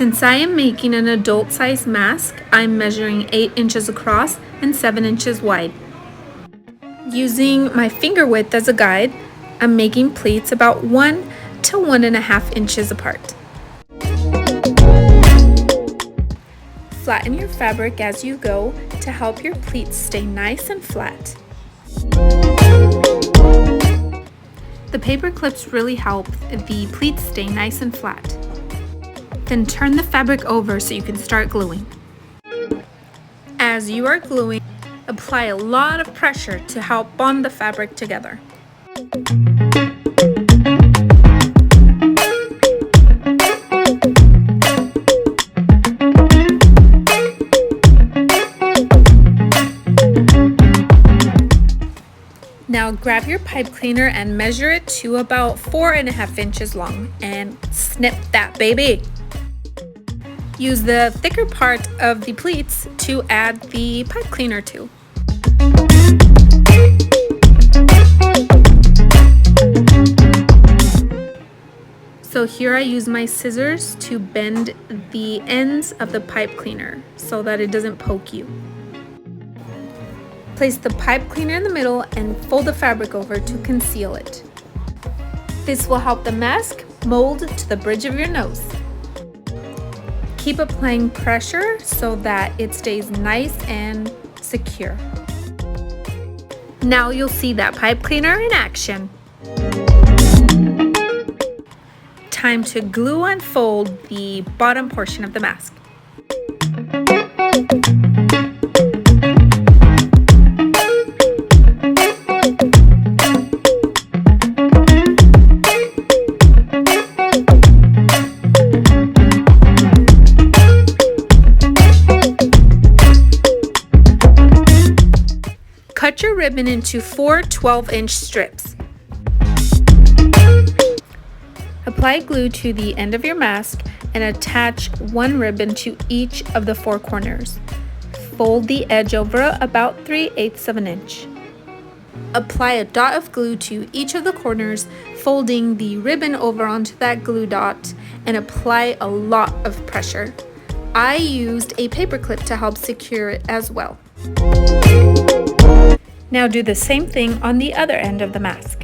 Since I am making an adult size mask, I'm measuring 8 inches across and 7 inches wide. Using my finger width as a guide, I'm making pleats about 1 to 1.5 inches apart. Flatten your fabric as you go to help your pleats stay nice and flat. The paper clips really help the pleats stay nice and flat. Then turn the fabric over so you can start gluing. As you are gluing, apply a lot of pressure to help bond the fabric together. Now grab your pipe cleaner and measure it to about 4.5 inches long and snip that baby. Use the thicker part of the pleats to add the pipe cleaner to. So here I use my scissors to bend the ends of the pipe cleaner so that it doesn't poke you. Place the pipe cleaner in the middle and fold the fabric over to conceal it. This will help the mask mold to the bridge of your nose. Keep applying pressure so that it stays nice and secure. Now you'll see that pipe cleaner in action. Time to glue and fold the bottom portion of the mask. Cut your ribbon into 4 12-inch strips. Apply glue to the end of your mask and attach one ribbon to each of the 4 corners. Fold the edge over about 3/8 of an inch. Apply a dot of glue to each of the corners, folding the ribbon over onto that glue dot, and apply a lot of pressure. I used a paper clip to help secure it as well. Now do the same thing on the other end of the mask.